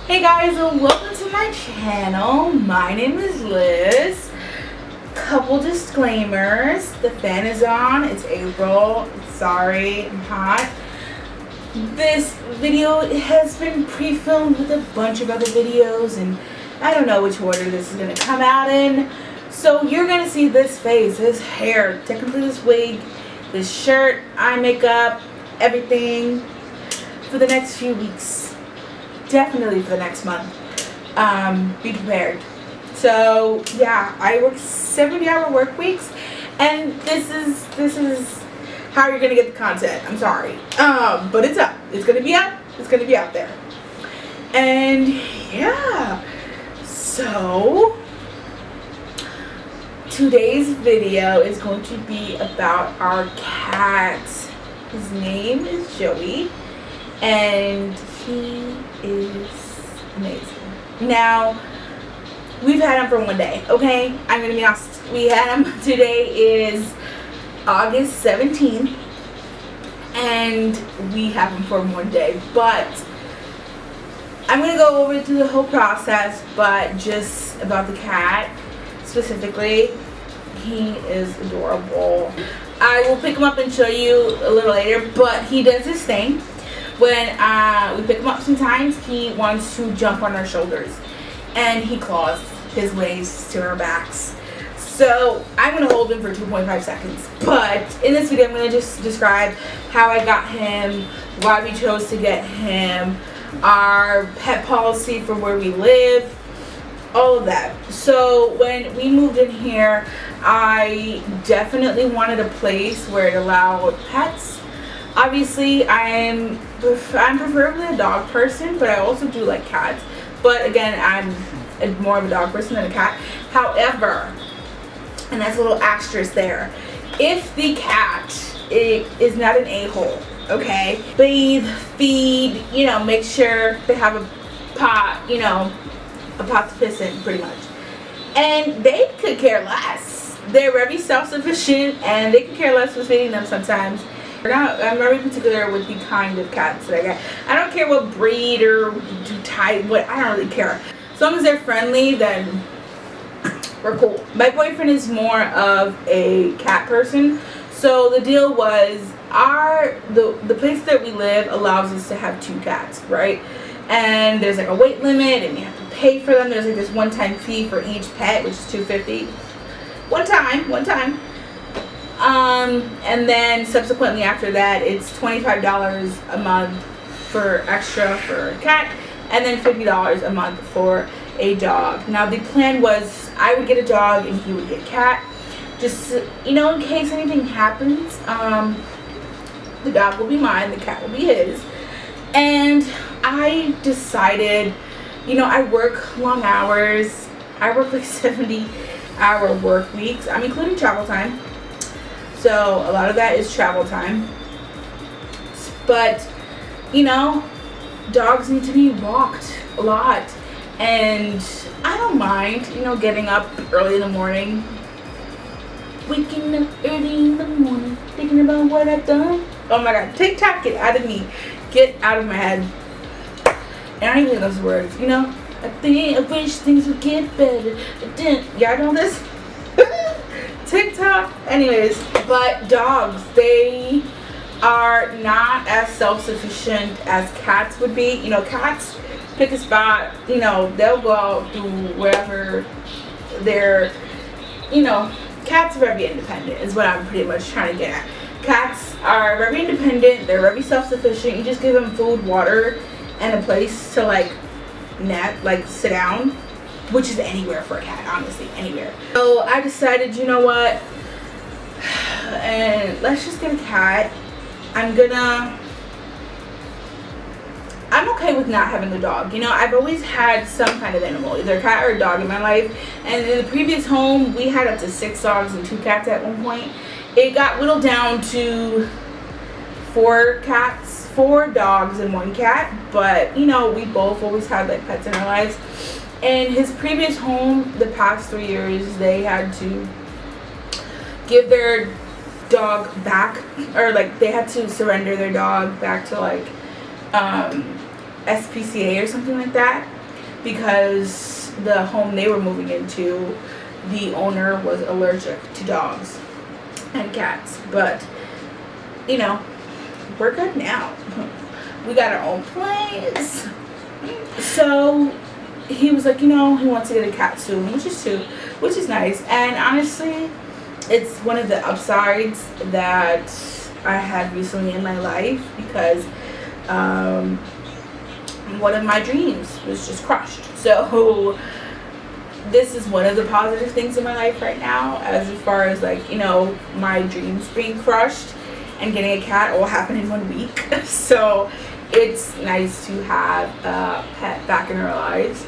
Hey guys, welcome to my channel. My name is Liz. Couple disclaimers. The fan is on. It's April. Sorry, I'm hot. This video has been pre-filmed with a bunch of other videos and I don't know which order this is going to come out in. So you're going to see this face, this hair, technically this wig, this shirt, eye makeup, everything for the next few weeks. Definitely for the next month. Be prepared. So yeah, I work 70-hour work weeks, and this is how you're gonna get the content. I'm sorry, but it's up. It's gonna be up. It's gonna be out there. And yeah, so today's video is going to be about our cat. His name is Joey, and he is amazing. Now, we've had him for one day, okay? I'm gonna be honest. We had him, today is August 17th, and we have him for one day. But I'm gonna go over to the whole process, but just about the cat specifically, he is adorable. I will pick him up and show you a little later, but he does this thing. When we pick him up, sometimes he wants to jump on our shoulders and he claws his ways to our backs. So I'm going to hold him for 2.5 seconds. But in this video, I'm going to just describe how I got him, why we chose to get him, our pet policy for where we live, all of that. So when we moved in here, I definitely wanted a place where it allowed pets. Obviously, I'm preferably a dog person, but I also do like cats. But again, I'm more of a dog person than a cat. However, and that's a little asterisk there, if the cat is not an a-hole, okay? Bathe, feed, you know, make sure they have a pot, you know, a pot to piss in, pretty much. And they could care less. They're very self-sufficient, and they could care less with feeding them sometimes. I'm very particular with the kind of cats that I get. I don't care what breed or type, what, I don't really care. As long as they're friendly, then we're cool. My boyfriend is more of a cat person. So the deal was, the place that we live allows us to have 2 cats, right? And there's like a weight limit and you have to pay for them. There's like this one-time fee for each pet, which is $2.50. One time. And then subsequently after that, it's $25 a month for extra for a cat, and then $50 a month for a dog. Now the plan was I would get a dog and he would get a cat, just, you know, in case anything happens. The dog will be mine, the cat will be his. And I decided, you know, I work long hours. I work like 70-hour work weeks. I'm including travel time. So a lot of that is travel time. But, you know, dogs need to be walked a lot. And I don't mind, you know, getting up early in the morning. Waking up early in the morning, thinking about what I've done. Oh my God, TikTok, get out of me. Get out of my head. And I don't even know those words, you know. I wish things would get better. Y'all know this? TikTok. Anyways, but dogs, they are not as self-sufficient as cats would be. You know, cats pick a spot, you know, they'll go out to wherever they're, you know, cats are very independent is what I'm pretty much trying to get at. Cats are very independent, they're very self-sufficient. You just give them food, water, and a place to like nap, like sit down, which is anywhere for a cat, honestly, anywhere. So I decided, you know what, and let's just get a cat. I'm okay with not having a dog. You know, I've always had some kind of animal, either a cat or a dog in my life. And in the previous home, we had up to 6 dogs and 2 cats at one point. It got whittled down to 4 dogs and 1 cat. But, you know, we both always had like pets in our lives. In his previous home, the past 3 years, they had to give their dog back, or like they had to surrender their dog back to like SPCA or something like that. because the home they were moving into, the owner was allergic to dogs and cats. But you know, we're good now. We got our own place. So he was like, you know, he wants to get a cat soon, which is nice. And honestly, it's one of the upsides that I had recently in my life, because one of my dreams was just crushed. So this is one of the positive things in my life right now, as far as like, you know, my dreams being crushed and getting a cat all happened in 1 week. So it's nice to have a pet back in our lives.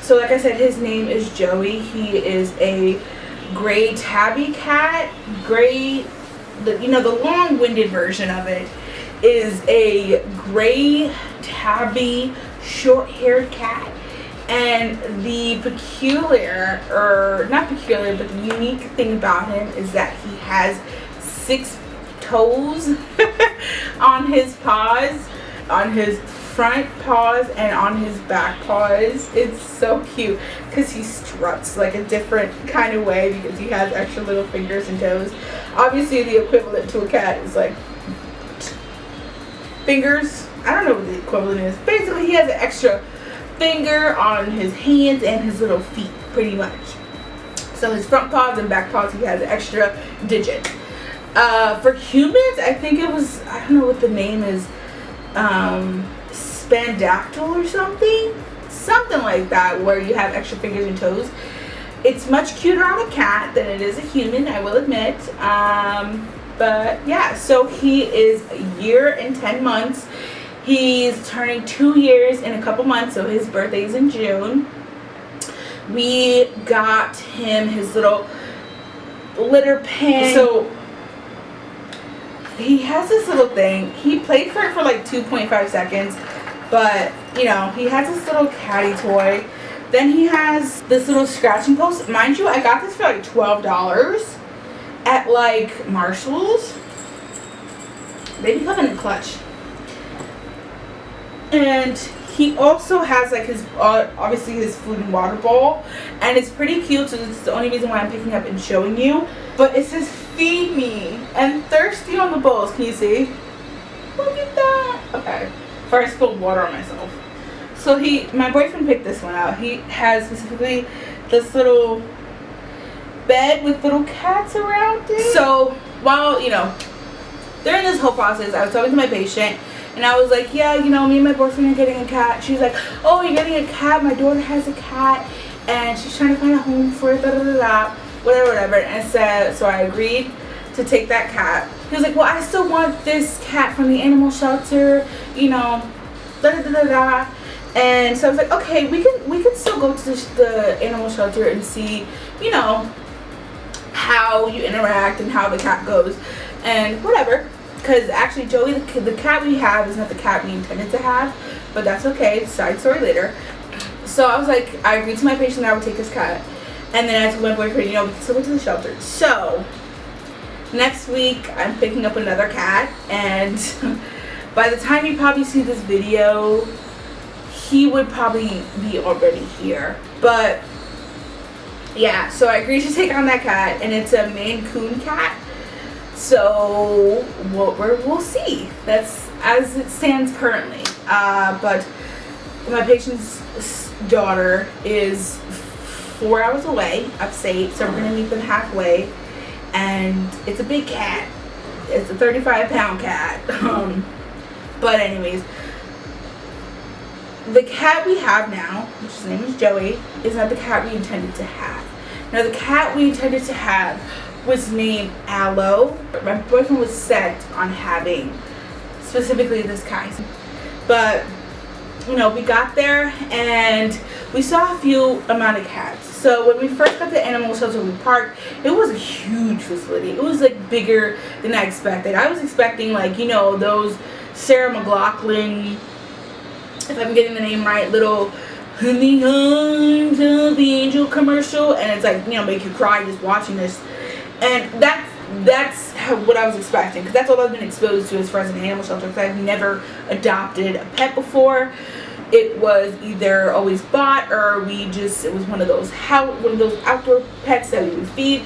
So like I said, his name is Joey. He is a gray tabby cat. Gray, you know, the long-winded version of it is a gray tabby short-haired cat. And the peculiar, or not peculiar, but the unique thing about him is that he has 6 toes on his paws, on his front paws and on his back paws. It's so cute because he struts like a different kind of way because he has extra little fingers and toes. Obviously the equivalent to a cat is like fingers. I don't know what the equivalent is. Basically he has an extra finger on his hands and his little feet, pretty much. So his front paws and back paws, he has an extra digit. For humans, I think it was, I don't know what the name is, spandactyl or something like that, where you have extra fingers and toes. It's much cuter on a cat than it is a human, I will admit. But yeah, so he is a year and 10 months. He's turning 2 years in a couple months, so his birthday is in June. We got him his little litter pen. So he has this little thing. He played for it for like 2.5 seconds, but you know, he has this little catty toy. Then he has this little scratching post. Mind you, I got this for like $12 at like Marshall's. They be coming in clutch. And he also has like his obviously his food and water bowl, and it's pretty cute, so it's the only reason why I'm picking up and showing you. But it says feed me and thirsty on the bowls. Can you see? Look at that. Okay, first I spilled water on myself. So my boyfriend picked this one out. He has specifically this little bed with little cats around it. So while, you know, during this whole process, I was talking to my patient. And I was like, yeah, you know, me and my boyfriend are getting a cat. She's like, oh, you're getting a cat? My daughter has a cat, and she's trying to find a home for it, whatever. And so I agreed to take that cat. He was like, well, I still want this cat from the animal shelter, you know, And so I was like, okay, we can still go to the animal shelter and see, you know, how you interact and how the cat goes and whatever. Because actually, Joey, the cat we have is not the cat we intended to have, but that's okay. Side story later. So I was like, I agreed to my patient that I would take this cat, and then I told my boyfriend, you know, we can still go to the shelter. So next week, I'm picking up another cat, and by the time you probably see this video, he would probably be already here. But yeah, so I agreed to take on that cat, and it's a Maine Coon cat. So we'll see. That's as it stands currently. But my patient's daughter is 4 hours away, upstate, so we're gonna meet them halfway. And it's a big cat. It's a 35-pound cat. But anyways, the cat we have now, which his name is Joey, is not the cat we intended to have. Now the cat we intended to have was named Aloha. My boyfriend was set on having specifically this cat, but you know, we got there and we saw a few amount of cats. So when we first got the animal shelter we parked, it was a huge facility. It was like bigger than I expected. I was expecting, like, you know, those Sarah McLachlan, if I'm getting the name right, little Honey Arms of the Angel commercial, and it's like, you know, make you cry just watching this. And that's what I was expecting, because that's all I've been exposed to as far as an animal shelter, because I've never adopted a pet before. it was either always bought, or it was one of those outdoor pets that we would feed.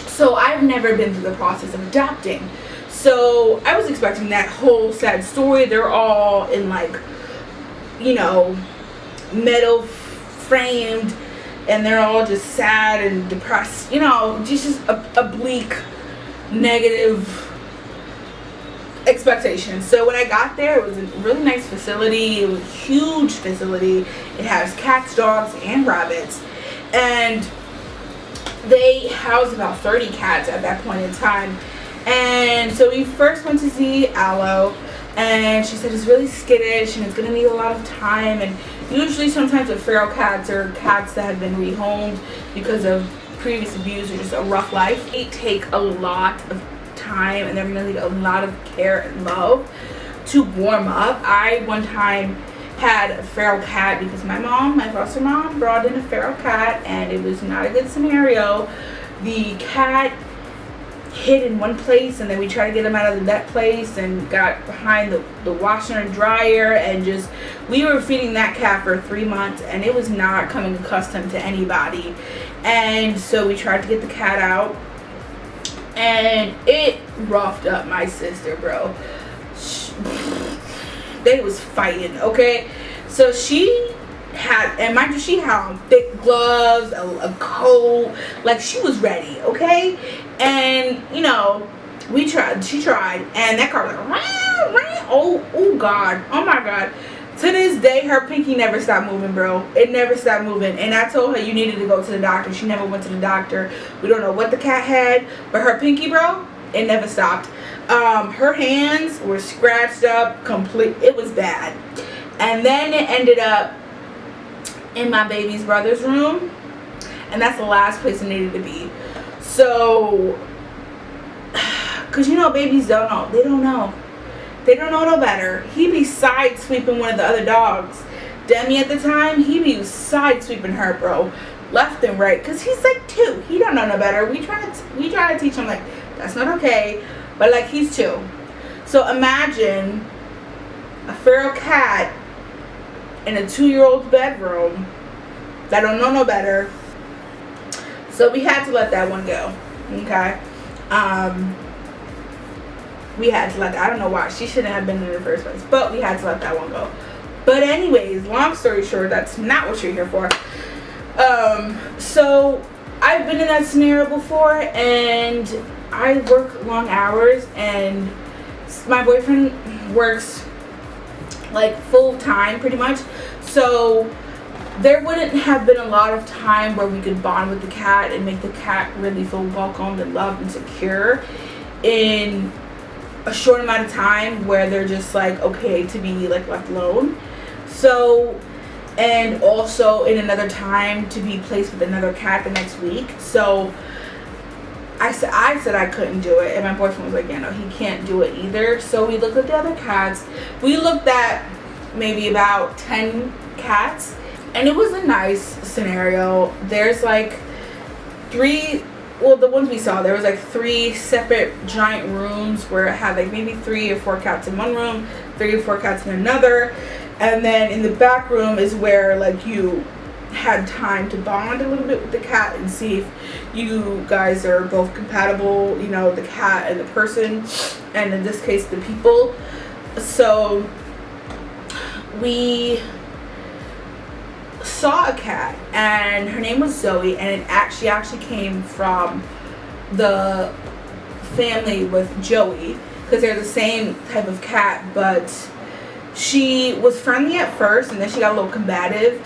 So I've never been through the process of adopting. So I was expecting that whole sad story. They're all in like, you know, metal framed, and they're all just sad and depressed, you know, just a bleak, negative expectation. So when I got there, it was a really nice facility. It was a huge facility. It has cats, dogs, and rabbits, and they housed about 30 cats at that point in time. And so we first went to see Aloha, and she said it's really skittish and it's going to need a lot of time. And usually sometimes with feral cats or cats that have been rehomed because of previous abuse or just a rough life, they take a lot of time, and they're going to need a lot of care and love to warm up. I one time had a feral cat because my foster mom brought in a feral cat, and it was not a good scenario. The cat hid in one place, and then we tried to get him out of that place and got behind the washer and dryer, and just, we were feeding that cat for 3 months, and it was not coming accustomed to anybody. And so we tried to get the cat out, and it roughed up my sister, bro. They was fighting, okay? So she had, and mind you, she had on thick gloves, a coat, like she was ready, okay? And you know, she tried, and that car was like, oh god, oh my god. To this day, her pinky never stopped moving, bro. It never stopped moving. And I told her you needed to go to the doctor. She never went to the doctor. We don't know what the cat had, but her pinky, bro, it never stopped. Her hands were scratched up complete. It was bad. And then it ended up in my baby's brother's room, and that's the last place it needed to be. So, because you know, babies don't know. They don't know. They don't know no better. He be side sweeping one of the other dogs. Demi at the time, he be side sweeping her, bro, left and right, because he's like 2. He don't know no better. We try to teach him, like, that's not okay, but like, he's 2. So imagine a feral cat in a 2-year-old's bedroom that don't know no better. So we had to let that one go, okay? We had to let that, I don't know why. She shouldn't have been in the first place, but we had to let that one go. But anyways, long story short, that's not what you're here for. So I've been in that scenario before, and I work long hours, and my boyfriend works like full time pretty much. So there wouldn't have been a lot of time where we could bond with the cat and make the cat really feel welcomed and loved and secure in a short amount of time where they're just like okay to be like left alone. So, and also in another time to be placed with another cat the next week. So I said I couldn't do it, and my boyfriend was like, yeah, no, he can't do it either. So we looked at the other cats. We looked at maybe about 10 cats, and it was a nice scenario. There's like 3, well, the ones we saw, there was like 3 separate giant rooms where it had like maybe 3 or 4 cats in one room, 3 or 4 cats in another, and then in the back room is where like you had time to bond a little bit with the cat and see if you guys are both compatible, you know, the cat and the person, and in this case the people. So we saw a cat, and her name was Zoe, and she actually came from the family with Joey, because they're the same type of cat, but she was friendly at first, and then she got a little combative.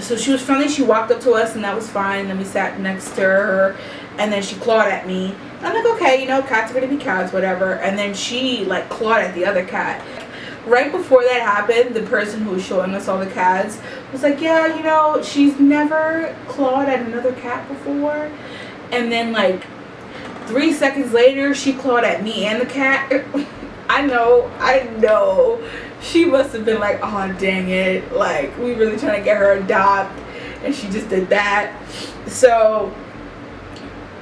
So she was friendly, she walked up to us, and that was fine, and then we sat next to her, and then she clawed at me. And I'm like, okay, you know, cats are gonna be cats, whatever. And then she like clawed at the other cat. Right before that happened, the person who was showing us all the cats was like, yeah, you know, she's never clawed at another cat before. And then like 3 seconds later, she clawed at me and the cat. I know. She must have been like, oh, dang it. Like, we really trying to get her adopt, and she just did that. So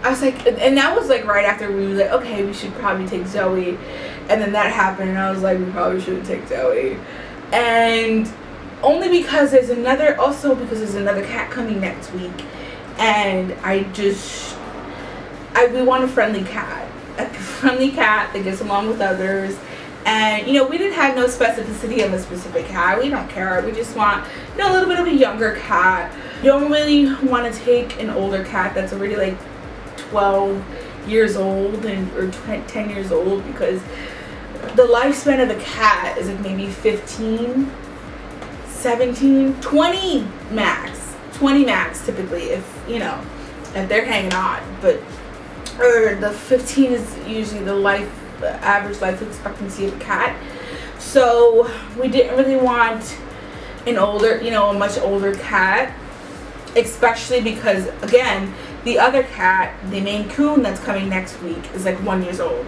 I was like, and that was like right after we were like, okay, we should probably take Zoe. And then that happened, and I was like, we probably shouldn't take Zoe. And only because there's another cat coming next week, and we want a friendly cat that gets along with others. And you know, we didn't have no specificity on the specific cat. We don't care. We just want, you know, a little bit of a younger cat. You don't really want to take an older cat that's already like 12 years old or 10 years old, because the lifespan of a cat is like maybe 15, 17, 20 max. 20 max typically, if you know, if they're hanging on. But or the 15 is usually the average life expectancy of a cat. So we didn't really want an older, you know, a much older cat, especially because, again, the other cat, the Maine Coon that's coming next week, is like 1 year old.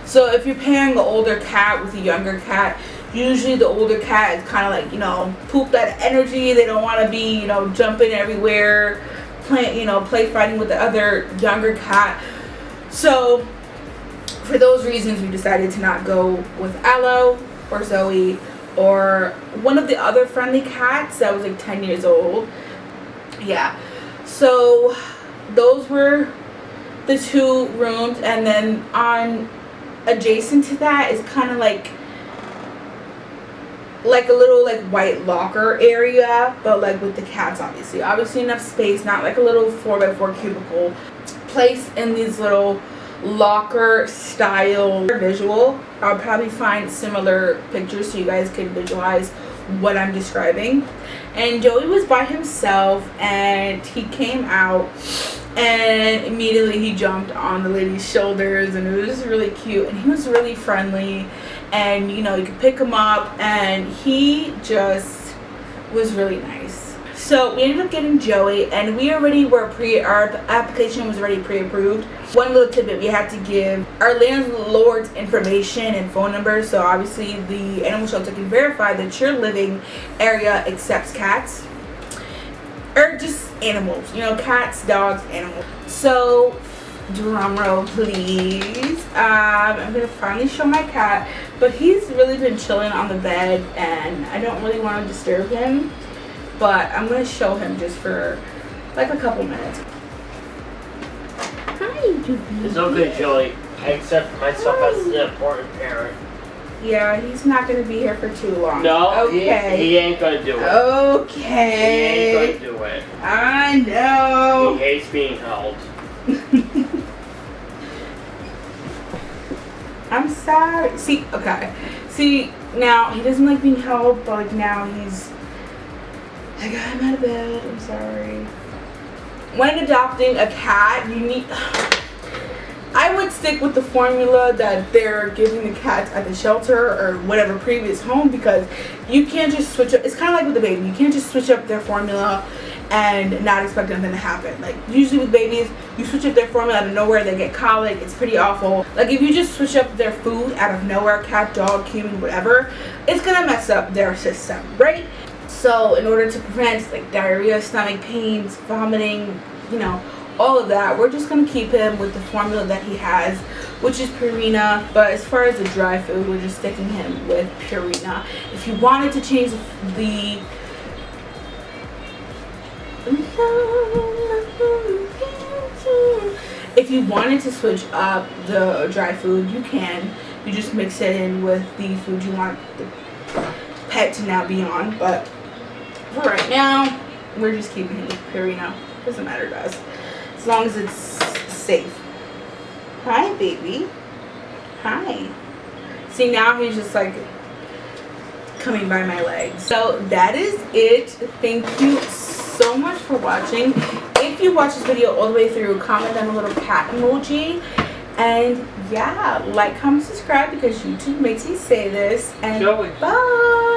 So if you're pairing the older cat with a younger cat, usually the older cat is kind of like, you know, poop that energy. They don't want to be, you know, jumping everywhere, play fighting with the other younger cat. So for those reasons, we decided to not go with Aloe or Zoe or one of the other friendly cats that was like 10 years old. Yeah. So those were the two rooms, and then on adjacent to that is kind of like a little like white locker area, but like with the cats, obviously enough space, not like a little 4x4 cubicle place in these little locker style visual. I'll probably find similar pictures so you guys can visualize what I'm describing. And Joey was by himself, and he came out, and immediately he jumped on the lady's shoulders, and it was really cute, and he was really friendly, and you know, you could pick him up, and he just was really nice. So we ended up getting Joey, and we already were our application was already pre-approved. One little tidbit, we had to give our landlord's information and phone number, so obviously the animal shelter can verify that your living area accepts cats or just animals, you know, cats, dogs, animals. So drum roll please. I'm gonna finally show my cat, but he's really been chilling on the bed, and I don't really want to disturb him, but I'm gonna show him just for like a couple minutes. Hi, Juby. It's okay, Joey. I accept myself as the important parent. Yeah, he's not gonna be here for too long. No, okay. He ain't gonna do it. Okay. He ain't gonna do it. I know. He hates being held. I'm sorry. See, now he doesn't like being held, but like now I got him out of bed. I'm sorry. When adopting a cat, I would stick with the formula that they're giving the cats at the shelter or whatever previous home, because you can't just switch up. It's kind of like with the baby. You can't just switch up their formula and not expect anything to happen. Like usually with babies, you switch up their formula out of nowhere, they get colic. It's pretty awful. Like if you just switch up their food out of nowhere, cat, dog, human, whatever, it's gonna mess up their system, right? So in order to prevent like diarrhea, stomach pains, vomiting, you know, all of that, we're just gonna keep him with the formula that he has, which is Purina. But as far as the dry food, we're just sticking him with Purina. If you wanted to change if you wanted to switch up the dry food, you can. You just mix it in with the food you want the pet to now be on. But for right now, we're just keeping him with Purina. Doesn't matter to us, as long as it's safe. Hi, baby. Hi. See, now he's just like coming by my legs. So that is it. Thank you so much for watching. If you watch this video all the way through, comment down a little cat emoji. And yeah, like, comment, subscribe, because YouTube makes me say this. And bye.